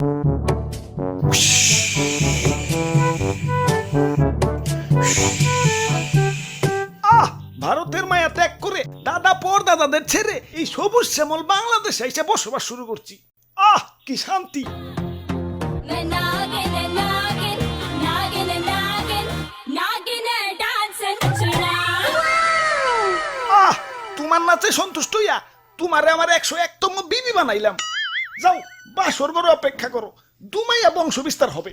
ভারতের মায়া ত্যাগ করে দাদা পর দাদাদের ছেড়ে এই সবুজ শ্যামল বাংলাদেশে এসে বসবাস শুরু করছি। কি শান্তি। তোমার নাচে সন্তুষ্ট হইয়া তোমারে আমার 101তম বিবি বানাইলাম। যাও বাসর ঘরে অপেক্ষা করো, দুমাইয়া বংশ বিস্তার হবে।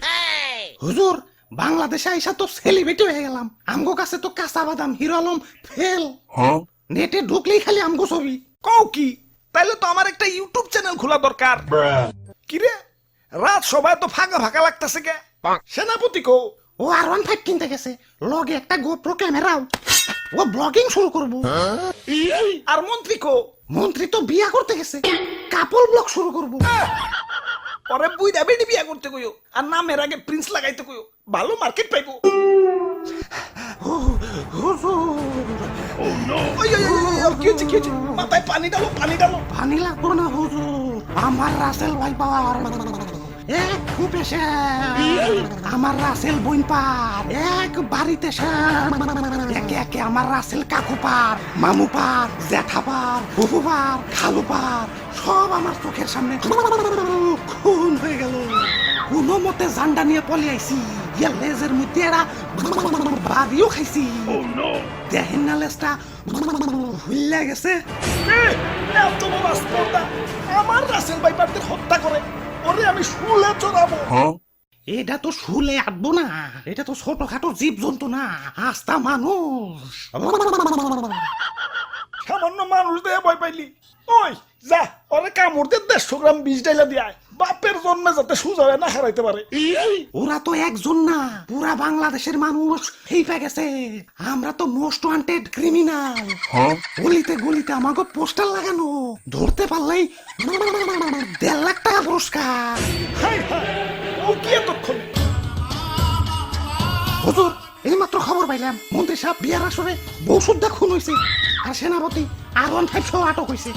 হুজুর, বাংলাদেশে আইসা তো সেলিব্রিটি হয়ে গেলাম। আমগো কাছে তো কাঁচা বাদাম হিরো আলম ফেল। নেটে ঢুকলেই খালি আমগো ছবি। কও কি? তাইলে তো আমার একটা ইউটিউব চ্যানেল খোলা দরকার। কিরে রাত সবাই তো ফাঁকা ফাঁকা লাগতেছে কে? সেনাপতি কো? ও R15 কিনতে গেছে, লগে একটা গোপ্রো ক্যামেরাও। ও ব্লগিং শুরু করব। আর মন্ত্রী কো? মন্ত্রী তো বিয়া করতে গেছে, কাপল ব্লগ শুরু করব। পরে বুইড়া বেডি বিয়া করতে কইও, আর নামের আগে প্রিন্স লাগাইতে কইও, ভালো মার্কেট পাইবো। মাথায় পানি ডালো, পানি ডালো। পানি লাগবো না হুজুর, আমার রাসেল ভাই পাওয়ার এক খুব এসে আমার রাসেল বইন পার এক বাড়িতে একে একে আমার রাসেল কাকু পার, মামু পার, জ্যাঠা পার, ফুফু পার, খালু পার, সব আমার চোখের সামনে খুন হয়ে গেল। কোনো মতে জান্ডা নিয়ে পলে আইছি, লেজের মধ্যে এরা বাড়িও খাইছি। দেখেন না লেজটা হুইল্লা গেছে। আমার রাসেল ভাইপারদের হত্যা করে ওরে আমি শুলে চড়াবো। এটা তো শুলে আটবো না, এটা তো ছোটখাটো জীব জন্তু না, আস্তা মানুষ। সামান্য মানুষ দিয়ে ভয় পাইলি? ওই যা ওরে কামড় দিয়ে 150 গ্রাম বিষ ডাইলা দিয়ে বাপের জন্মে যাতে সুজা না হারাইতে পারে। ওরা তো একজন না, পুরা বাংলাদেশের মানুষ হেইপা গেছে। আমরা তো মোস্ট ওয়ান্টেড ক্রিমিনাল। গলিতে গলিতে আমাকে পোস্টার লাগানো, ধরতে পারলেই 1.5 লাখ টাকা পুরস্কার। ও কি এতক্ষণ? হুজুর, এই মাত্র খবর পাইলাম মন্ত্রী সাহেব বিয়ার আসরে বউ সুদ্ধা খুন হয়েছে, আর সেনাপতি R15 সহ আটক হয়েছে।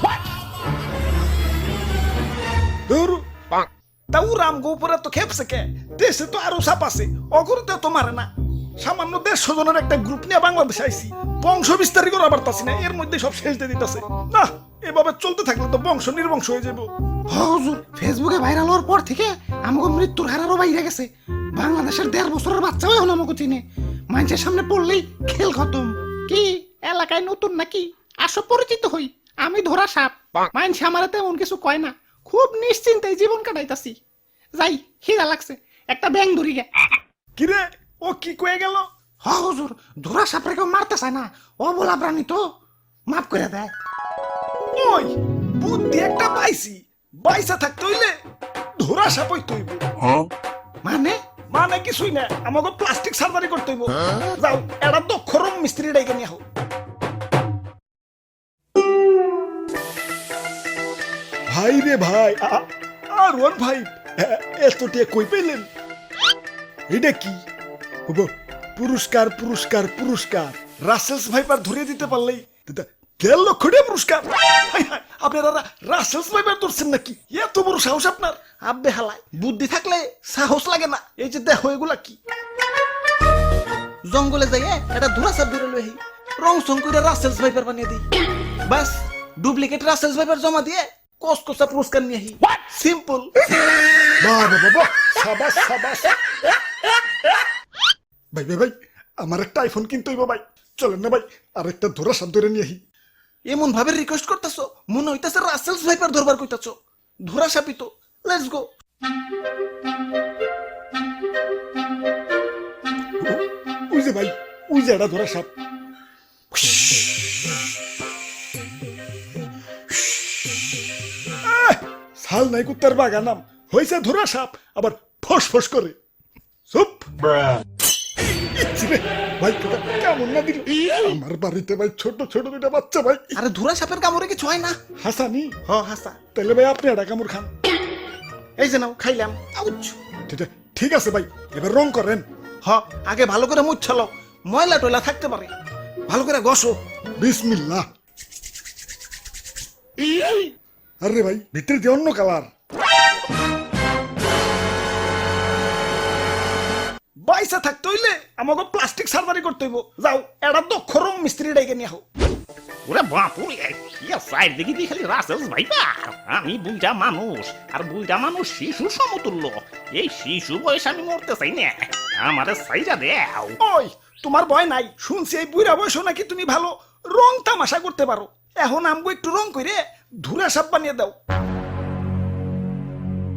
তাও রামগো উপরে তো খেপছে কে? দেশে তো আরো সাপ আছে, অগরতে তো মারে না। সামান্য 150 জনের একটা গ্রুপ নিয়ে বাংলাদেশে আইছি, বংশ বিস্তারই করা পারতাছি না, এর মধ্যে সব শেষ দিয়ে দিতেছে। না এভাবে চলতে থাকলে তো বংশ নির্বংশ হয়ে যাবো। হুজুর, ফেসবুকে ভাইরাল হওয়ার পর থেকে আমাকে মৃত্যুর হারারও বাইরে গেছে। বাংলাদেশের 1.5 বছরের বাচ্চাও এখন আমাকে চিনে, মানুষের সামনে পড়লেই খেল খতম। কি এলাকায় নতুন নাকি? আসো পরিচিত হই, আমি ধরা সাপ। মানুষ আমার তেমন কিছু কয় না, খুব নিশ্চিন্তে জীবন কাটাইতাছি। যাই, খিদা লাগছে, একটা ব্যাং ধরি গে। কিরে ও কি কয়ে গেল? হুজুর, ধরা সাপরে কেউ মারতে চায় না, ও বলা প্রাণী তো মাফ করে দেয়। ওই বুদ্ধি একটা পাইছি, বাইসা থাকতে হইলে ধরা সাপ হইতে হইব। মানে মানে কিছুই না, আমাকে প্লাস্টিক সার্জারি করতে হইব। যাও এটা দক্ষরম মিস্ত্রি ডাইকে নিয়ে আহো। ভাই রে ভাই, R15 এতটিয়া কই পেলেন? এটা কি? পুরস্কার পুরস্কার পুরস্কার, রাসেলস ভাইপার ধরিয়ে দিতে পারলেই 1.5 লক্ষ টাকা পুরস্কার। আপনারা রাসেলস ভাইপার ধরছেন নাকি? এত বড় সাহস আপনার? আব্বে হালায়, বুদ্ধি থাকলে সাহস লাগে না। এই যে দেখো এগুলা কি? জঙ্গলে যাইয়ে এটা ধরা সাপ ধরে লই, রং সং করে রাসেলস ভাইপার বানিয়ে দিই। বাস ডুপ্লিকেট রাসেলস ভাইপার জমা দিয়ে কসকসা পুরস্কার নিয়ে আহি। সিম্পল। বাবা বাবা, সাবাস সাবাস। ভাই ভাই ভাই, আমার একটা আইফোন কিনতে হইব ভাই, চলেন না ভাই আরেকটা ধরা সাপ ধরে নিয়ে আহি। এমন ভাবে রিকোয়েস্ট করতেছো মনে হইতাছে রাসেলস ভাইপার ধরবার কইতাছো। ধরা সাপই তো, লেটস গো। ওই যে ভাই, ওই যে এটা ধরা সাপ। সাল নাই কুত্তার বাগানাম হয়েছে ধরা সাপ, আবার ফস ফস করে। চুপ ভাই, কেমন না দিল আমার বাড়িতে ভাই, ছোট ছোট দুটা বাচ্চা ভাই। আরে ধরা সাপের কামড়ে কিছু হয় না। হাসানি? হ হাসা। তাহলে ভাই আপনি একটা কামড় খান। এই যে নাও, খাইলাম। ঠিক আছে ভাই, এবার রং করেন। হ, আগে ভালো করে মুছালো, ময়লা টয়লা থাকতে পারে, ভালো করে ঘষো। বিসমিল্লাহ। আরে ভাই ভিতরে দিয়ে অন্য কালার। আমাকে প্লাস্টিক সার্জারি করতে হইব যাও এটা দক্ষ রং মিস্ত্রি ডেকে নিয়ে হোক ওরে বাপুরে ইয়া সাইড দেখি দি খালি রাসেলস ভাইবা আমি বুইটা মানুষ আর বুইটা মানুষ শিশু সমতুল্য এই শিশু বয়স আমি মরতে চাই না আমারে সাইজা দেও ওই তোমার ভয় নাই শুনছি এই বুড়া বয়স নাকি তুমি ভালো রং তামাশা করতে পারো এখন আমগো একটু রং করে ধুরা সাপ বানিয়ে দাও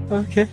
Okay.